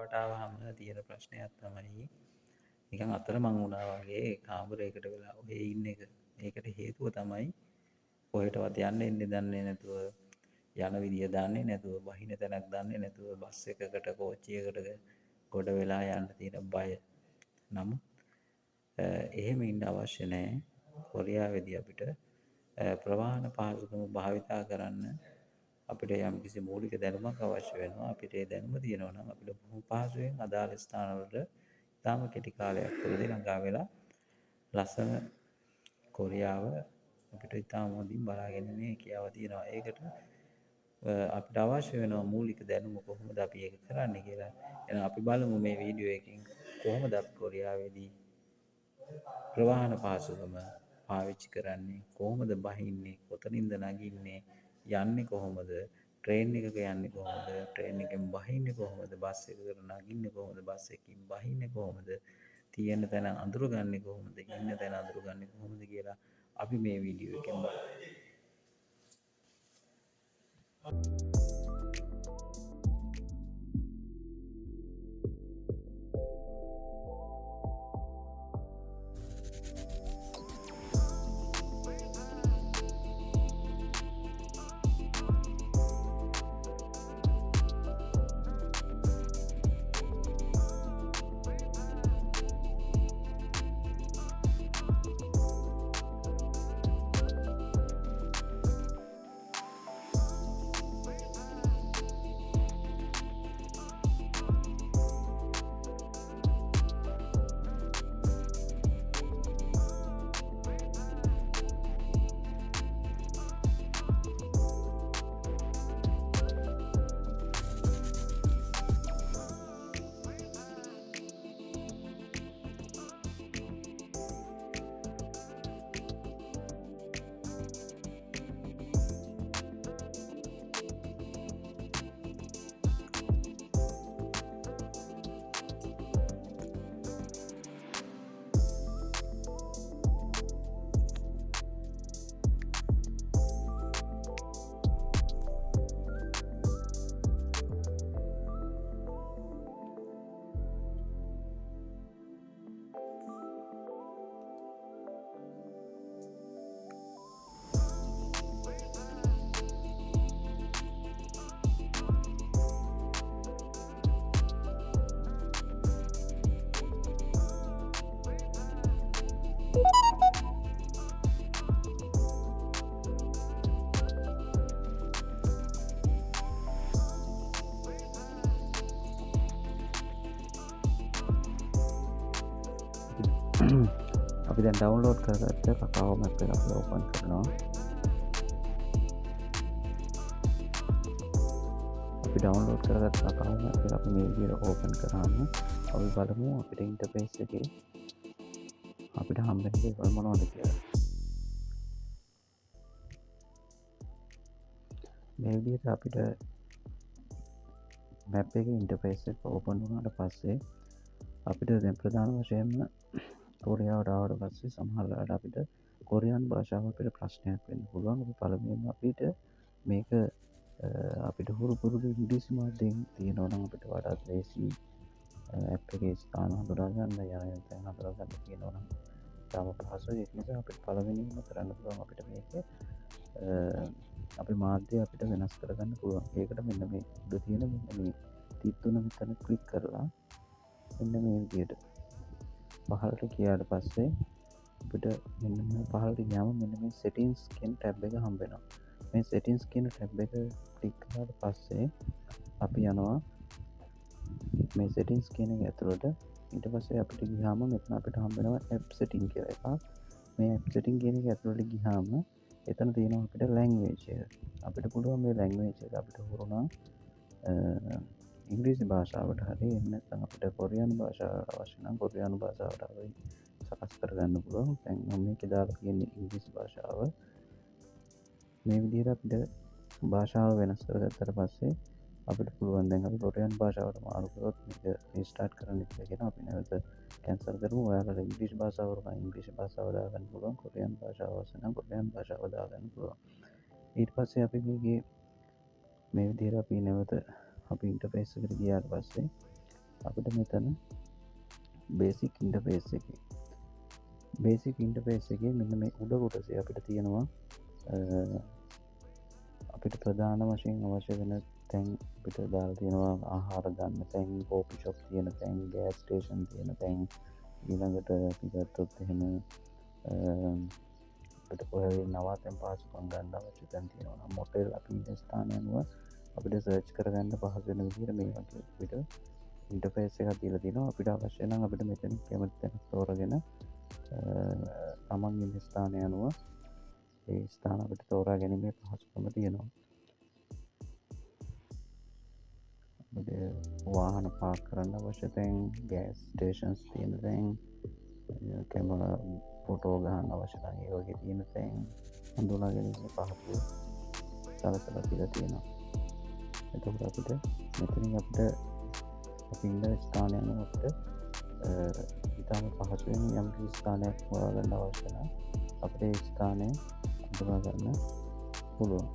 කොරියාවට ආවහම තියෙන ප්‍රශ්නයක් තමයි නිකන් අතරමං වුණා වගේ කාමරයකට වෙලා ඔහේ ඉන්න එක. ඒකට හේතුව තමයි කොහෙටවත් යන්න එන්නේ දන්නේ නැතුව, යන විදිය දන්නේ නැතුව, බහින තැනක් දන්නේ නැතුව, බස් එකකට කෝච්චියකට ගොඩ වෙලා යන්න තියෙන බය. නමුත් එහෙම ඉන්න අවශ්‍ය නැහැ. කොරියාවේදී අපිට ප්‍රවාහන පහසුකම් භාවිතා කරන්න අපිට යම්කිසි මූලික දැනුමක් අවශ්‍ය වෙනවා. අපිට ඒ දැනුම තියෙනවා නම් අපිට බොහොම පහසුවෙන් අදාළ ස්ථානවලට ඉතාම කෙටි කාලයක් තුළදී ළඟා වෙලා ලස්සන කොරියාව අපිට ඉතාම හොඳින් බලාගෙන ඉන්න හැකියාව තියෙනවා. ඒකට අපිට අවශ්‍ය වෙනවා මූලික දැනුම කොහොමද අපි ඒක කරන්නේ කියලා. එහෙනම් අපි බලමු මේ වීඩියෝ එකෙන් කොහොමද අපි කොරියාවේදී ප්‍රවාහන පහසුකම පාවිච්චි කරන්නේ, කොහොමද බහින්නේ, කොතනින්ද නගින්නේ, යන්නේ කොහොමද, ට්‍රේන් එකක යන්නේ කොහොමද, ට්‍රේන් එකෙන් බහින්නේ කොහොමද, බස් එකකට නගින්නේ කොහොමද, බස් එකකින් බහින්නේ කොහොමද, තියෙන තැන අඳුරගන්නේ කොහොමද, ඉන්න තැන අඳුරගන්නේ කොහොමද කියලා අපි මේ වීඩියෝ එකෙන් බලමු. අපි දැන් ඩවුන්ලෝඩ් කරගත්ත කකාව මැප් එක අපි ඕපන් කරනවා. අපි ඩවුන්ලෝඩ් කරගත්ත කකාව මැප් එක අපි මේ විදිහට ඕපන් කරාම අපි බලමු අපිට ඉන්ටර්ෆේස් එකේ අපිට හම්බෙන දේවල් මොනවද කියලා. මේ විදිහට අපිට මැප් එකේ ඉන්ටර්ෆේස් එක ඕපන් වුණාට පස්සේ අපිට දැන් ප්‍රධාන වශයෙන්ම කොරියාවට ආවට පස්සේ සමහරවිට අපිට කොරියානු භාෂාව අපිට ප්‍රශ්නයක් වෙන්න පුළුවන්. අපි පළමුවෙන්ම අපිට මේක අපිට හුරු පුරුදු ඉංග්‍රීසි මාධ්‍යයෙන් තියෙනවා නම් අපිට වඩාත් ලේසි ඇප් එකේ ස්ථාන හඳුනා ගන්න, යන තැන් හඳුනා ගන්න තියෙනවා නම් තාම පහසුයි. ඒක නිසා අපිට පළවෙනිම කරන්න පුළුවන් අපිට මේක අපේ මාධ්‍ය අපිට වෙනස් කරගන්න පුළුවන්. ඒකට මෙන්න මේ උඩ තියෙන මෙන්න මේ තිත් තුන මෙතන ක්ලික් කරලා මෙන්න මේ විදිහට පහළට ගියාට පස්සේ අපිට මෙන්න මේ පහළට ගියාම මෙන්න මේ settings කියන ටැබ් එක හම්බ වෙනවා. මේ settings කියන ටැබ් එක ක්ලික් කරාට පස්සේ අපි යනවා මේ settings කියන එක ඇතුළට. ඊට පස්සේ අපිට ගියාම මෙතන අපිට හම්බ වෙනවා app setting කියලා එකක්. මේ app setting කියන එක ඇතුළට ගියාම එතන තියෙනවා අපිට language එක. අපිට පුළුවන් මේ language එක අපිට හුරු නම් ඉංග්‍රීසි භාෂාවට හරි එහෙම නැත්නම් අපිට කොරියානු භාෂාවට අවශ්‍ය නම් කොරියානු භාෂාවට හරි සකස් කරගන්න පුළුවන්. දැන් මම මේකේ දාලා තියෙන්නේ ඉංග්‍රීසි භාෂාව. මේ විදිහට අපිට භාෂාව වෙනස් කරගත්තට පස්සේ අපිට පුළුවන් දැන් අපි කොරියානු භාෂාවට මාරු කරොත් මේක රීස්ටාර්ට් කරන්න කියලා කියන අපි නැවත කැන්සල් කරමු. ඔයාලට ඉංග්‍රීසි භාෂාවට නම් ඉංග්‍රීසි භාෂාව දාගන්න පුළුවන්. කොරියානු භාෂාව අවශ්‍ය නම් කොරියානු භාෂාව දාගන්න පුළුවන්. ඊට පස්සේ අපි මේකේ මේ විදිහට අපි නැවත අපි ඉන්ටර්ෆේස් එකට ගියාට පස්සේ අපිට මෙතන බේසික් ඉන්ටර්ෆේස් එකේ මෙන්න මේ උඩ කොටසේ අපිට තියෙනවා අපිට ප්‍රධාන වශයෙන් අවශ්‍ය වෙන තැන් අපිට දාලා තියෙනවා ආහාර ගන්න තැන්, කෝපි ෂොප් තියෙන තැන්, ගෑස් ස්ටේෂන් තියෙන තැන්, ඊළඟට අපි ගත්තොත් එහෙම අපිට කොහේ නවාතැන් පහසුකම් ගන්න අවශ්‍ය තැන් තියෙනවා නම් මොටෙල් අපි ඉන්න ස්ථානය අනුව අපිට සර්ච් කරගන්න පහසු වෙන විදිහට මේ වගේ අපිට ඉන්ටර්ෆේස් එකක් දීලා තියෙනවා. අපිට අවශ්‍ය නම් අපිට මෙතන කැමති තැන තෝරගෙන තමන් ඉන්න ස්ථානය අනුව ඒ ස්ථාන අපිට තෝරා ගැනීමේ පහසුකම තියෙනවා. වාහන පාක් කරන්න අවශ්‍ය තැන්, ගෑස් ස්ටේෂන්ස් තියෙන තැන්, කැමරා ෆොටෝ ගන්න අවශ්‍ය නම් ඒ වගේ තියෙන තැන් හඳුනා ගැනීමේ පහසුව සලසලා තියලා තියෙනවා. එතකොට අපිට මෙතනින් අපිට අපි ඉන්න ස්ථානය අනුව අපිට ඉතාම පහසුවෙන් යම් කිසි ස්ථානයක් හොයාගන්න අවශ්‍ය නම් අපිට ඒ ස්ථානය හඳුනා ගන්න පුළුවන්.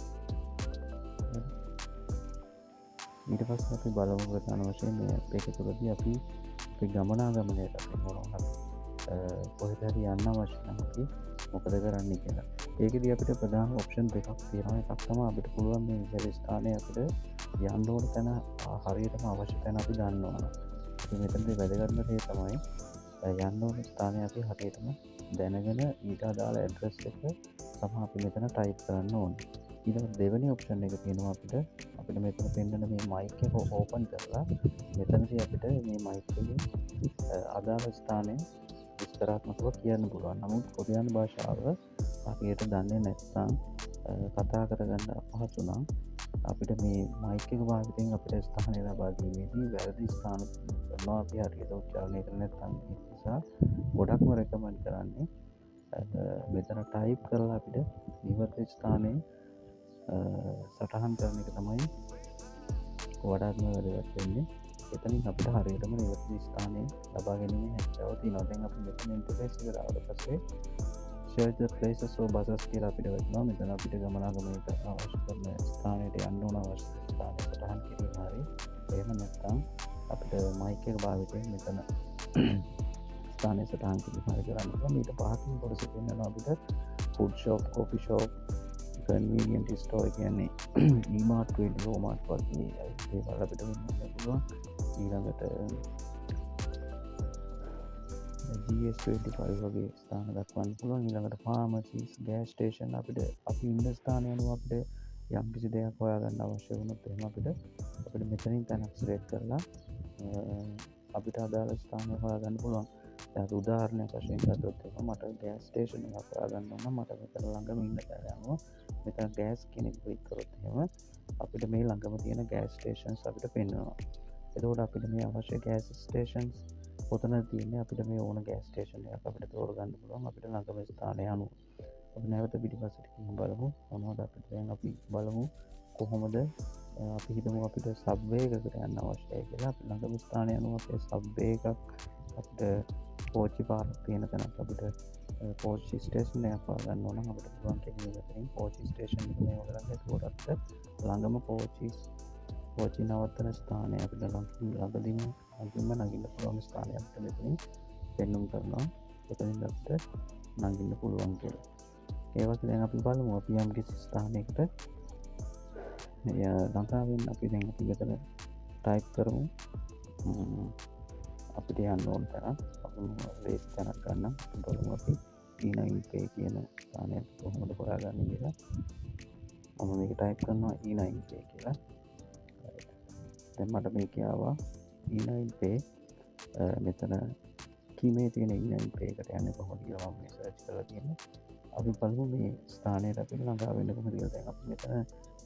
ඊට පස්සේ අපි බලමු ප්‍රධාන වශයෙන් මේ ඇප් එක තුළදී අපි ගමනාගමනයට අපි මොනවා හරි කොහෙද හරි යන්න අවශ්‍ය නම් අපි මොකද කරන්නේ කියලා. ඒකෙදී අපිට ප්‍රධාන ඔප්ෂන් දෙකක් තියෙනවා. එකක් තමයි අපිට පුළුවන් මේ ඉහළ ස්ථානයේ අපිට යන්න ඕන තැන හරියටම අවශ්‍ය තැන අපි දන්නවා නම් අපි මෙතනදී වැදගත්ම දේ තමයි යන්න ඕන ස්ථානය අපි හරියටම දැනගෙන ඊට අදාළ ඇඩ්‍රස් එක තමයි අපි මෙතන ටයිප් කරන්න ඕනේ. ඊළඟ දෙවෙනි ඔප්ෂන් එක තියෙනවා අපිට මෙතන පෙන්නන මේ මයික් එක ඕපන් කරලා මෙතනදී අපිට මේ මයික් එකේ අදාළ ස්ථානය විස්තරාත්මකව කියන්න පුළුවන්. නමුත් කොරියානු භාෂාව හරියට දන්නේ නැත්නම් කතා කරගන්න අපහසු නම් අපිට මේ මයික් එක භාවිතයෙන් අපිට ස්ථානය ලබා දීමේදී වැරදි ස්ථාන කරනවා අපි හරියට උච්චාරණය කරන්නේ නැත්නම් ඒ නිසා ගොඩක්ම රෙකමන්ඩ් කරන්නේ මෙතන ටයිප් කරලා අපිට නිවර්ත ස්ථානයේ සටහන් කරන එක තමයි වඩාත්ම වැදගත් වෙන්නේ. එතනින් අපිට හරියටම නිවර්ත ස්ථානය ලබා ගැනීමේ හැකියාව තියෙනවා. දැන් අපි මෙතන ඉන්ටර්ෆේස් එකට ආවට පස්සේ share the places of buses කියලා අපිට වෙනවා. මෙතන අපිට ගමනාගමනයට අවශ්‍ය කරන ස්ථානයට යන්න ඕන අවශ්‍ය ස්ථානය සටහන් කිරීම හරි එහෙම නැත්නම් අපිට මයික් එක භාවිතයෙන් මෙතන ස්ථානය සටහන් කිරීම හරි කරන්න පුළුවන්. ඊට පහකින් කොටස තියෙනවා අපිට food shop, coffee shop, convenient store කියන්නේ E-mart, Walmart වගේ ඒවල් අපිට වෙන්න පුළුවන්. ඊළඟට GS25 වගේ ස්ථාන දක්වන්න පුළුවන්. ඊළඟට ෆාමසිස්, ගෑස් ස්ටේෂන් අපි ඉන්න ස්ථානය අනුව අපිට යම් කිසි දෙයක් හොයාගන්න අවශ්‍ය වුණොත් එහෙම අපිට මෙතනින් තැනක් සිලෙක්ට් කරලා අපිට අදාළ ස්ථානය හොයාගන්න පුළුවන්. දැන් උදාහරණයක් වශයෙන් ගත්තොත් එහෙම මට ගෑස් ස්ටේෂන් එකක් හොයාගන්න ඕන නම් මට මෙතන ළඟම ඉන්න තැන අනුව මෙතන ගෑස් කියන එක ක්ලික් කරොත් එහෙම අපිට මේ ළඟම තියෙන ගෑස් ස්ටේෂන්ස් අපිට පෙන්වනවා. එතකොට අපිට මේ අවශ්‍ය ගෑස් ස්ටේෂන්ස් කොතන තියෙන්නේ අපිට මේ ඕන ගෑස් ස්ටේෂන් එකක් අපිට තෝරගන්න පුළුවන් අපිට ළඟම ස්ථානය අනුව. අපි නැවත පිටිපස්සට ගිහින් බලමු මොනවද අපිට දැන් අපි බලමු කොහොමද අපි හිතමු අපිට සබ්වේ එකකට යන්න අවශ්‍යයි කියලා. අපි ළඟම ස්ථානය අනුව අපේ සබ්වේ එකක් අපිට කෝච්චි පාරක් තියෙන තැනක් අපිට කෝච්චි ස්ටේෂන් එකක් හොයාගන්න ඕන නම් අපිට පුළුවන් කෙනෙක් මෙතනින් කෝච්චි ස්ටේෂන් එක මේව කරන්න. ඒකෝට අපිට ළඟම කෝච්චි නවත්තන ස්ථානය අපිට ළඟදීම නගින්න පුළුවන් ස්ථානය අපිට මෙතනින් පෙන්නුම් කරනවා. එතනින් අපිට නගින්න පුළුවන් කියලා. ඒ වගේ දැන් අපි බලමු අපි යම් කිසි ස්ථානයකට ලංකාවෙන් අපි දැන් අපි මෙතන ටයිප් කරමු අපිට යන්න ඕන තැන අපි ලේස් තැනක් ගන්න බලමු අපි E9Pay කියන ස්ථානය කොහොමද හොයාගන්නේ කියලා. මම මේක ටයිප් කරනවා E9Pay කියලා. දැන් මට මේක ආවා E9Pay. මෙතන කීමේ තියෙන E9Pay එකට යන්නේ කොහොමද කියලා මම සර්ච් කරලා තියෙනවා. අපි බලමු මේ ස්ථානයට අපි ළඟා වෙන්න කොහොමද කියලා. දැන් අපි මෙතන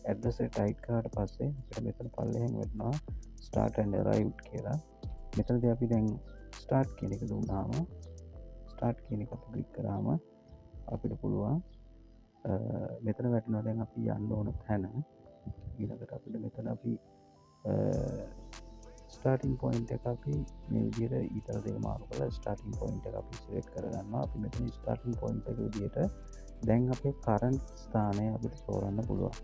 ඇඩ්‍රස් එක ටයිප් කරාට පස්සේ අපිට මෙතන පල්ලෙහෙන් වෙනවා start and arrived කියලා. මෙතනදී අපි දැන් start කියන එක දුන්නාම start කියන එක අපි ක්ලික් කරාම අපිට පුළුවන් මෙතන වැටෙනවා දැන් අපි යන්න ඕන තැන. ඊළඟට අපිට මෙතන අපි ස්ටාර්ටින් පොයින්ට් එක අපි මේ විදිහට ඊතර දෙක මාරු කරලා ස්ටාර්ටින් පොයින්ට් එක අපි සිලෙක්ට් කරගන්නවා. අපි මෙතන ස්ටාර්ටින් පොයින්ට් එක විදිහට දැන් අපේ කරන්ට් ස්ථානය අපිට තෝරන්න පුළුවන්.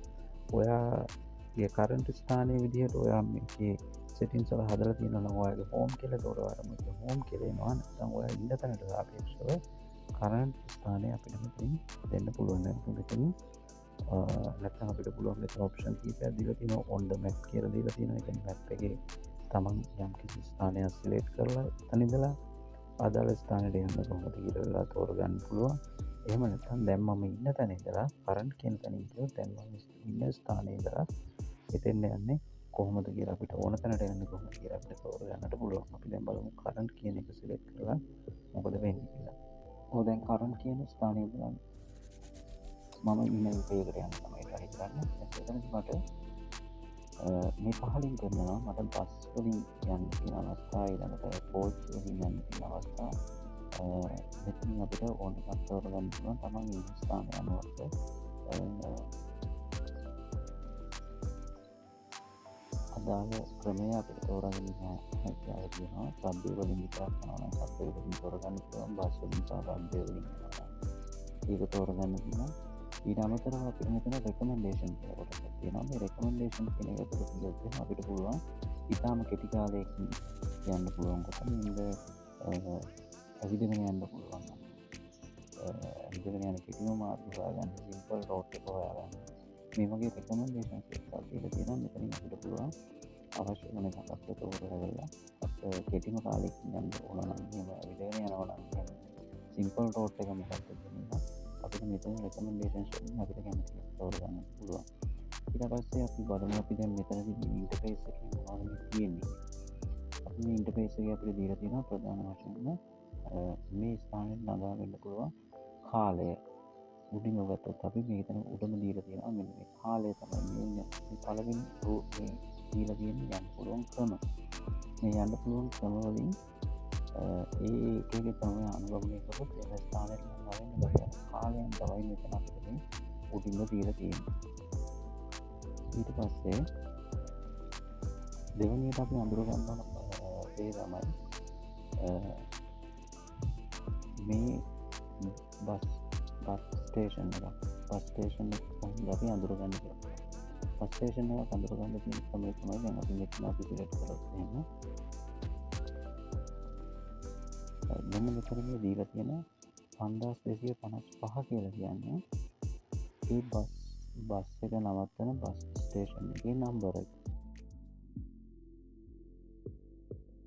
ඔයාගේ කරන්ට් ස්ථානයේ විදිහට ඔයා මේකේ සෙටින්ස් වල හදලා තියෙනවා නම් ඔයාගේ හෝම් කියලා එතකොට ඔයාලා මෙතන හෝම් කියලා එනවා නැත්නම් ඔයා ඉන්න තැනට සාපේක්ෂව කරන්ට් ස්ථානය අපිට මෙතනින් දෙන්න පුළුවන්. මෙතනින් නැත්නම් අපිට පුළුවන් මෙතන ඔප්ෂන් කීපයක් දීලා තියෙනවා. on the map කියලා දීලා තියෙනවා. ඒ කියන්නේ map එකේ තමන් යම් කිසි ස්ථානයක් සිලෙක්ට් කරලා එතන ඉඳලා අදාළ ස්ථානයට යන්න කොහොමද කියලා තෝරගන්න පුළුවන්. එහෙම නැත්නම් දැන් මම ඉන්න තැන ඉඳලා කරන්ට් කියන තැන ඉඳලා දැන් මම ඉන්න ස්ථානයේ ඉඳලා එතෙන් යන්නේ කොහොමද කියලා අපිට ඕන තැනට යන්න කොහොමද කියලා අපිට තෝරගන්නට පුළුවන්. අපි දැන් බලමු කරන්ට් කියන එක සිලෙක්ට් කරලා මොකද වෙන්නේ කියලා. දැන් කරන්ට් කියන ස්ථානයේ ඉඳලා මම ඉන්න විදිහකට යන්න තමයි try කරන්නේ. එතනදි මට මේ පහලින් කරනවා මට බස් වලින් යන්න තියෙන අවස්ථා, ඊළඟට කෝච් වලින් යන්න තියෙන අවස්ථා. මෙතනින් අපිට ඕන එකක් තෝරගන්න පුළුවන්. තමන් ඉන්න ස්ථානය අනුවට අදාළ ක්‍රමය අපිට තෝරාගෙන හැකියාව තියෙනවා. සබ්වේ වලින් විතරක් යනවා නම් සබ්වේ වලින් තෝරගන්න පුළුවන්. බස් වලින් සහ සබ්වේ වලින් යනවා ඒක තෝරගන්න පුළුවන්. ඊට අමතරව අපිට මෙතන රෙකමෙන්ඩේෂන් කියලා කොටසක් තියෙනවා. මේ රෙකමෙන්ඩේෂන් කියන එක තුළ කියද්දී අපිට පුළුවන් ඉතාම කෙටි කාලයකින් යන්න පුළුවන් කොට ඉඳ ඇවිදගෙන යන්න පුළුවන්. ඇවිදගෙන යන කෙටිම මාර්ග හොයාගන්න, සිම්පල් රෝඩ් එක හොයාගන්න. මේ වගේ රෙකමෙන්ඩේෂන්ස් එකක් දීලා තියෙනවා. මෙතනින් අපිට පුළුවන් අවශ්‍ය වෙන එකක් අපිට තෝරගලා අපිට කෙටිම කාලයකින් යන්න ඕන නම් එහෙම ඇවිදගෙන යනවා නම් සිම්පල් රෝඩ් එක මොකක්ද කියන්නේ අපිට මෙතන රෙකමෙන්ඩේෂන්ස් වලින් අපිට කැමති එකක් තෝරගන්න පුළුවන්. ඊට පස්සේ අපි බලමු අපි දැන් මෙතනදී ඉන්ටර්ෆේස් එකේ මොනවද තියෙන්නේ. අපි මේ ඉන්ටර්ෆේස් එකේ අපිට දීලා තියෙනවා ප්‍රධාන වශයෙන්ම මේ ස්ථානෙට ළඟා වෙන්න පුළුවන් කාලය. උඩින්ම ගත්තොත් අපි මෙතන උඩම දීලා තියෙනවා මෙන්න මේ කාලය තමයි මේ පළවෙනි මේ දීලා තියෙන යන්න පුළුවන් ක්‍රම. මේ යන්න පුළුවන් ක්‍රම වලින් ඒකේ තමයි අනුගමනය කරොත් එන ස්ථානයට ළඟා වෙන්න බැහැ. කාලයෙන් තමයි මෙතන අපිට මේ උඩින්ම දීලා තියෙන්නේ. ඊට පස්සේ දෙවෙනියට අපි අඳුර ගන්න ඕන දේ තමයි මේ බස් ස්ටේෂන් එක. බස් ස්ටේෂන් එක කොහොමද අපි අඳුරගන්නේ කියලා. බස් ස්ටේෂන් එක අඳුරගන්න තියෙන ක්‍රමය තමයි දැන් අපි මෙතන අපි සිලෙක්ට් කරලා තියෙනවා. මෙන්න මෙතන මේ දීලා තියෙන 5255 කියලා කියන්නේ ඒ බස් එක නවත්තන බස් ස්ටේෂන් එකේ නම්බර එක.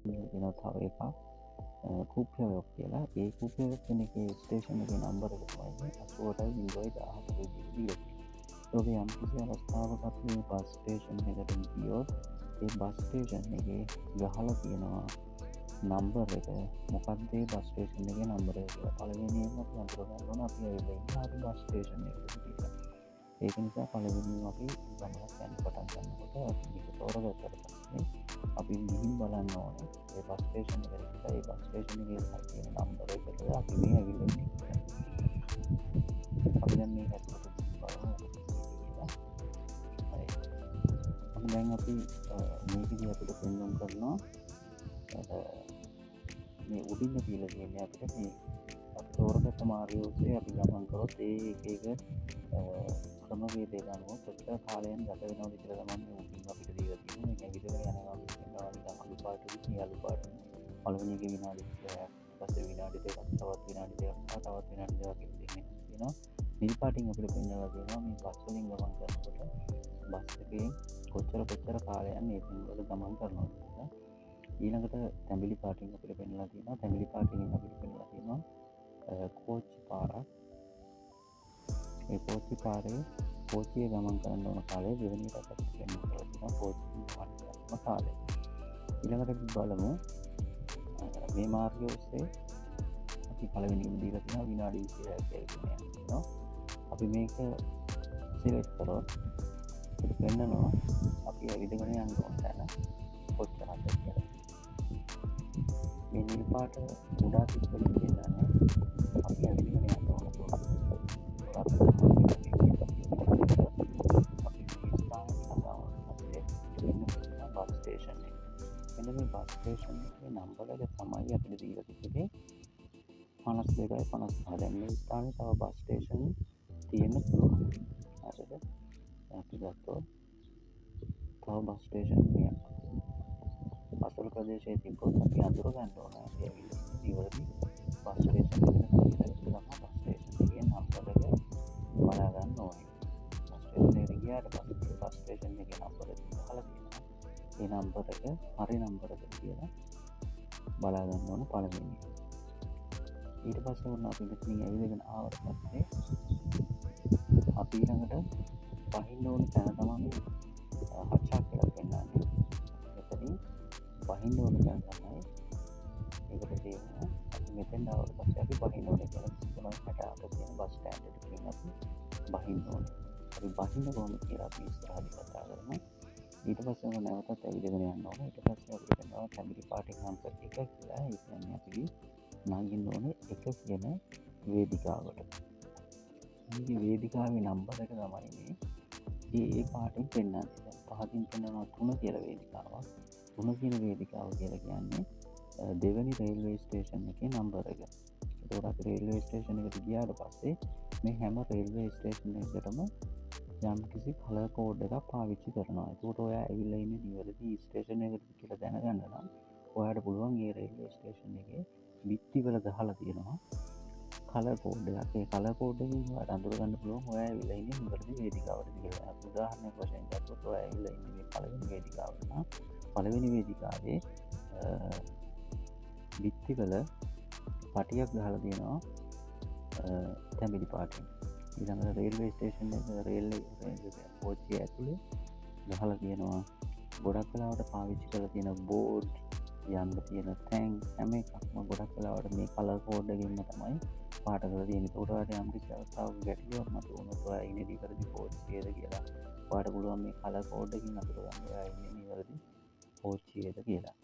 මේ තව එකක් කුප්පියලොක් කියලා. ඒ කුප්පියලොක් කියන එකේ ස්ටේෂන් එකේ නම්බර එක තමයි 88.17 දීලා තියෙන්නේ. යම් කිසි අවස්ථාවක අපි මේ බස් ස්ටේෂන් එකට ගියොත් ඒ බස් ස්ටේෂන් එකේ ගහලා තියෙනවා නම්බර එක. මොකක්ද ඒ බස් ස්ටේෂන් එකේ නම්බර එක කියලා. පළවෙනියෙන්ම අපි අඳුරගන්න ඕන අපි ඇවිල්ලා ඉන්නේ හරි බස් ස්ටේෂන් එකකට කියලා. ඒක නිසා පළවෙනිම අපි ගමනක් යන්න පටන් ගන්නකොට අපි මේක තෝරගත්තට පස්සේ අපි ගිහින් බලන්න ඕනේ ඒ බස් ස්ටේෂන් එකට ගිහලා ඒ බස් ස්ටේෂන් එකේ තියෙන නම්බර එකට අපි මේ ඇවිල්ලා ඉන්නේ කියලා. අපි දැන් මේක ඇතුළට බලමු. හරි. දැන් අපි මේකදී අපිට පෙන්වන්න කරනවා මේ උඩින් තියලා තියෙන්නේ අපිට මේ අපි තෝරගත්ත මාර්ගය ඔස්සේ අපි ගමන් කරොත් ඒ එක ක්‍රමවේදයක අනුව කොච්චර කාලයක් ගත වෙනවද කියලා තමයි උඩින් අපිට දීලා තියෙන්නේ. මේක විතර යනවා කියනවා නිකන් අලු පාටකින් අලු පාට පළවෙනි එක විනාඩි 30ක් ඊපස්සේ විනාඩි 2ක් තවත් විනාඩි 2ක් තවත් විනාඩි 2ක් ඉඳින්න තියෙනවා. නිල් පාටින් අපිට පෙන්වලා තියෙනවා මේ බස් වලින් ගමන් කරනකොට බස් එකේ කොච්චර කාලයක් මේ පින්වල ගමන් කරනවද කියලා. ඊළඟට තැඹිලි පාටින් අපිට පෙන්වලා තියෙනවා. තැඹිලි පාටින් අපිට පෙන්වලා තියෙනවා කෝච්චි පාරක්. ඒ කෝච්චි පාරේ කෝච්චිය ගමන් කරන්න ඕන කාලය දෙවෙනියට අපිට පෙන්වලා තියෙනවා කෝච්චි පාරේ කාලය. ඊළඟට බලමු මේ මාර්ගය ඔස්සේ අපි පළවෙනිම දීලා තියෙනවා විනාඩි 26ක් කියලා. අපි මේක සිලෙක්ට් කරොත් අපිට පෙන්නනවා අපි ඇවිදගෙන යන්න ඕන තැන කොච්චරද කියලා. මේ නිල් පාට උඩා තිබ්බොත් කියන්නේ අපි ඇවිදගෙන යන්න ඕන බස් ස්ටේෂන් එක. මෙන්න මේ බස් ස්ටේෂන් එකේ නම්බර එක තමයි අපිට දීලා තිබෙන්නේ 52යි 55. දැන් මේ ස්ථානේ තව බස් ස්ටේෂන් තියෙන්න පුළුවන්. හරිද? අපි ගත්තොත් තව බස් ස්ටේෂන් එකක්. අසල ප්‍රදේශයේ තිබ්බොත් අපි අඳුර ගන්න ඕන අපි ඇවිල්ලා ඉන්නේ නිවැරදි බස් ස්ටේෂන් එකට කියලා. ඒක තමයි බස් ස්ටේෂන් එකේ නම්බර එක බලා ගන්න ඕනේ. බස් ස්ටේෂන් එකට ගියාට පස්සේ බස් ස්ටේෂන් එකේ නම්බර එක ගහලා තියෙනවා. ඒ නම්බර එක හරි නම්බර එකද කියලා බලා ගන්න ඕන පළවෙනි. ඊට පස්සේ වුණ අපි මෙතනින් ඇවිදගෙන ආවට පස්සේ අපි ළඟට පහින්න ඕන තැන තමයි හච්චා කියලා පෙන්නන්නේ. මෙතනින් පහින්න ඕන තැන තමයි ඒකට තියෙනවා. අපි මෙතෙන් ආවට පස්සේ අපි පහින්න ඕනේ කියලා 68 තියෙන බස් ස්ටෑන්ඩ් එකකින් අපි බහින්න ඕනේ. අපි බහින්න කොහොමද කියලා අපි ඉස්සරහදී කතා කරමු. ඊට පස්සේ ඔන්න නැවතත් ඇවිදගෙන යන්න ඕනේ. ඊට පස්සේ අපිට කියනවා ෆැමිලි පාර්ටි නම්බර් 1 කියලා. ඒ කියන්නේ අපි නගින්න ඕනේ 1 කියන වේදිකාවට. මේ වේදිකාවේ නම්බර එක තමයි මේ ඒ පාටින් පෙන්වන්නේ. දැන් පහකින් පෙන්වනවා 3 කියලා වේදිකාවක්. 3 කියන වේදිකාව කියලා කියන්නේ දෙවෙනි රේල්වේ ස්ටේෂන් එකේ නම්බර එක. ඒකෝර අපි රේල්වේ ස්ටේෂන් එකට ගියාට පස්සේ මේ හැම රේල්වේ ස්ටේෂන් එකකටම යම් කිසි කලර් කෝඩ් එකක් පාවිච්චි කරනවා. ඒකට ඔයා ඇවිල්ලා ඉන්නේ නිවැරදි ස්ටේෂන් එකකට කියලා දැනගන්න නම් ඔයාට පුළුවන් මේ රේල්වේ ස්ටේෂන් එකේ බිත්තිවල ගහලා තියෙනවා කලර් කෝඩ් එකක්. ඒ කලර් කෝඩ් එකෙන් ඔයාලට අඳුර ගන්න පුළුවන් ඔයා ඇවිල්ලා ඉන්නේ නිවැරදි වේදිකාවටද කියලා. උදාහරණයක් වශයෙන් ගත්තොත් ඔයා ඇවිල්ලා ඉන්නේ මේ පළවෙනි වේදිකාවට නම් පළවෙනි වේදිකාවේ බිත්තිවල පටියක් ගහලා තියෙනවා තැඹිලි පාටින්. ඊළඟට රේල්වේ ස්ටේෂන් එක රේල්වේ කෝච්චිය ඇතුලේ ගහලා තියෙනවා ගොඩක් වෙලාවට පාවිච්චි කරලා තියෙන බෝඩ් යන්න තියෙන තැන් හැම එකක්ම ගොඩක් වෙලාවට මේ කලර් කෝඩ් එකකින්ම තමයි පාට කරලා තියෙන්නේ. ඒකට ඔයාලට යම් කිසි අවස්ථාවක ගැටලුවක් මතුවුණොත් ඔයා ඉන්නේ නිවැරදි කෝච්චියේද කියලා ඔයාලට පුළුවන් මේ කලර් කෝඩ් එකකින් අඳුර ගන්න ඔයා ඉන්නේ නිවැරදි කෝච්චියේද කියලා.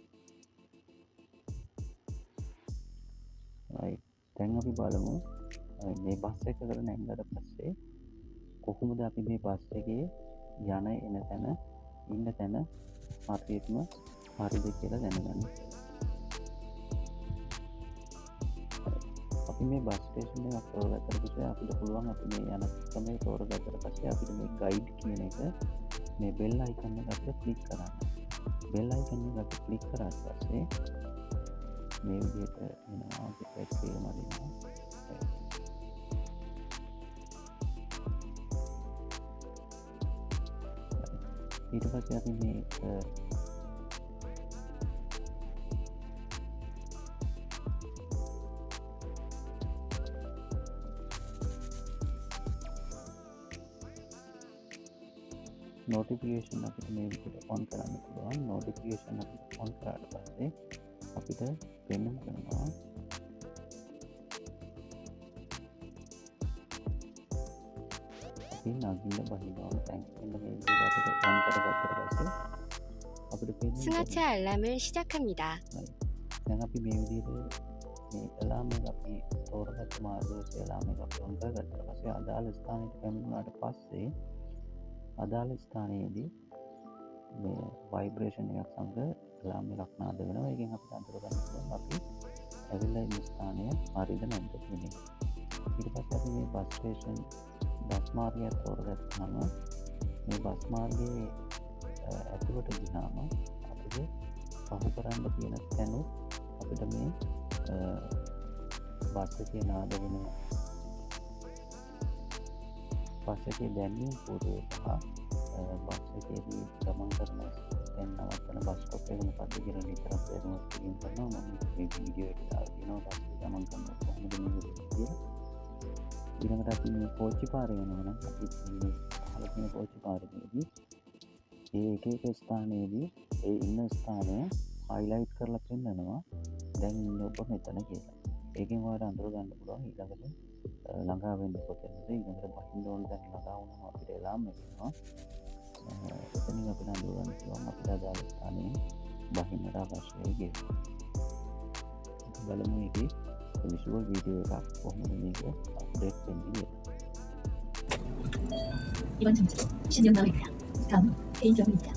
right. දැන් අපි බලමු මේ බස් එකකට නැංගට පස්සේ කොහොමද අපි මේ බස් එකේ යන එන තැන ඉන්න තැන හරියටම හරිද කියලා දැනගන්න. අපි මේ බස් ස්ටේෂන් එකක් තෝරගත්තට පස්සේ අපිට පුළුවන් අපි මේ යන ක්‍රමය තෝරගත්තට පස්සේ අපිට මේ ගයිඩ් කියන එක මේ බෙල් අයිකන් එක අපිට ක්ලික් කරන්න. බෙල් අයිකන් එක අපි ක්ලික් කරාට පස්සේ මේ විදිහට එනවා අපිට තේරුම දෙනවා. ඊට පස්සේ අපි මේ notification අපිට මේ විදිහට on කරන්න පුළුවන්. notification අපිට on කරාට පස්සේ අපිට පෙන්වන්න කරනවා අපි නගින්න බහිනවා. දැන් මෙන්න මේ විදිහට අපිට on කරගත්තට පස්සේ අපිට පෙන්වන්නේ 승하차 알람을 시작합니다. දැන් අපි මේ විදිහට මේ alarm එක අපි තෝරගත්ත මාර්ගෝසේ alarm එක අපි on කරගත්තා පස්සේ අදාළ ස්ථානයට පැමිණුණාට පස්සේ අදාළ ස්ථානයේදී මේ vibration එකක් සමග alarm එකක් නාද වෙනවා. ඒකෙන් අපිට අඳුර ගන්න පුළුවන් අපි ඇවිල්ලා ඉන්න ස්ථානය හරිද නැද්ද කියන එක. ඊට පස්සේ අපි මේ බස් ස්ටේෂන් බස් මාර්ගය තෝරගත්තාම මේ බස් මාර්ගයේ ඇතුළට ගියාම අපිට පහු කරන්න තියෙන තැනුත් අපිට මේ බස් එකේ නාද වෙන බස් එකේ දැන්වීම් පූර්වය සහ බස් එකේදී ගමන් කරන දැන් නවත්තන බස් ස්ටොප් එක මොකක්ද කියලා නිතරම දැනුවත් කිරීම කරනවා. මම මේ වීඩියෝ එක දාලා තියෙනවා බස් එක ගමන් කරනකොට කොහොමද මේක කියලා. ඊළඟට අපි මේ කෝච්චි පාරේ යනවා නම් අපි මේ අහල තියෙන කෝච්චි පාරේදී ඒ එක ස්ථානයේදී ඒ ඉන්න ස්ථානය highlight කරලා පෙන්නනවා දැන් ඉන්නේ ඔබ මෙතන කියලා. ඒකෙන් ඔයාලට අඳුර ගන්න පුළුවන් ඊළඟට ළඟා වෙන්න කොතනද ඊළඟට බහින්න ඕන දැන් ළඟා වුණාම අපිට එලාම් එක එනවා. එතනින් අපිට අඳුර ගන්න පුළුවන් අපිට අදාළ ස්ථානයේ බහින්නට අවශ්‍යයි කියලා. අපි බලමු මේකේ විෂුවල් වීඩියෝ එකක් කොහොමද මේක අප්ඩේට් වෙන්නේ කියලා. 이번 정지로 신용 나와입니다. 다음 개인정보입니다.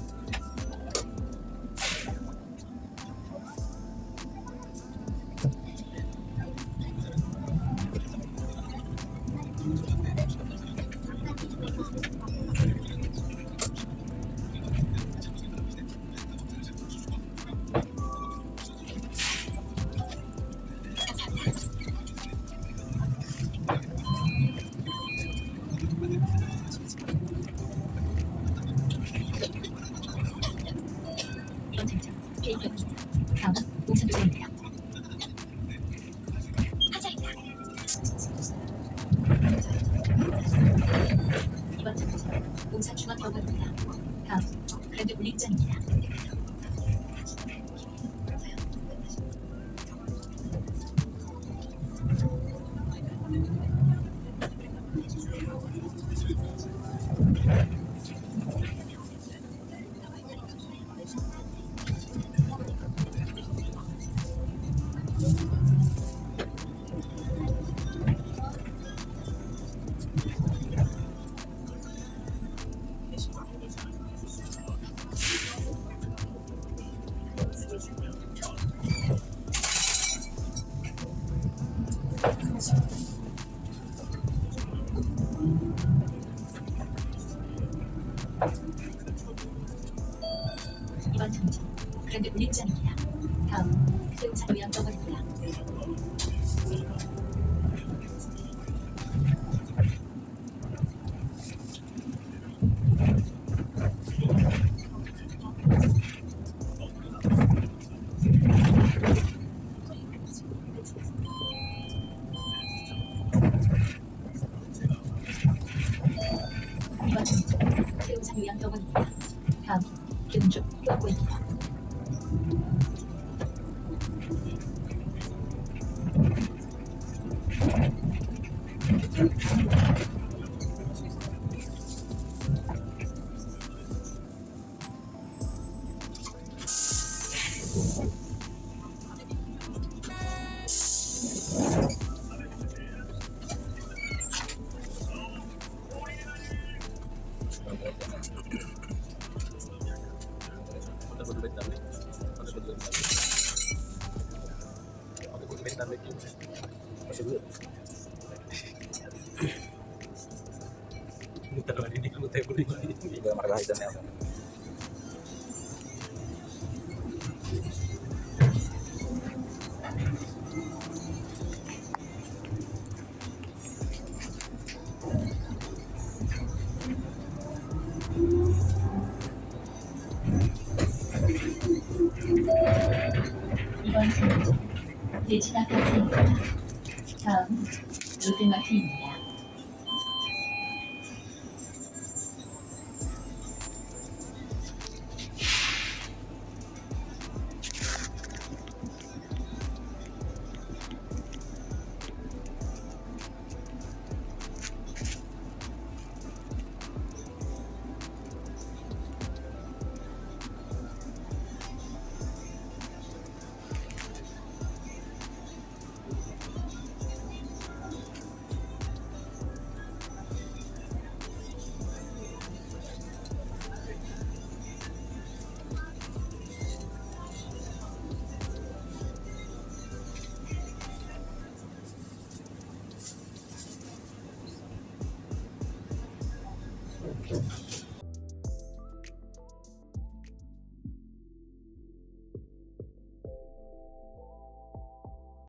다음은 동산주입니다. 이번 장소는 동산중앙병원입니다. 다음 그랜드 볼링장입니다. 이번 장소 그랜드 볼링장입니다. 다음 세운산요양병원입니다. 이번 장소 세운산요양병원입니다. 다음 김주 병원입니다. Juga marah itu nih. 이번 장소 대치나카트입니다. 다음 롯데마트입니다.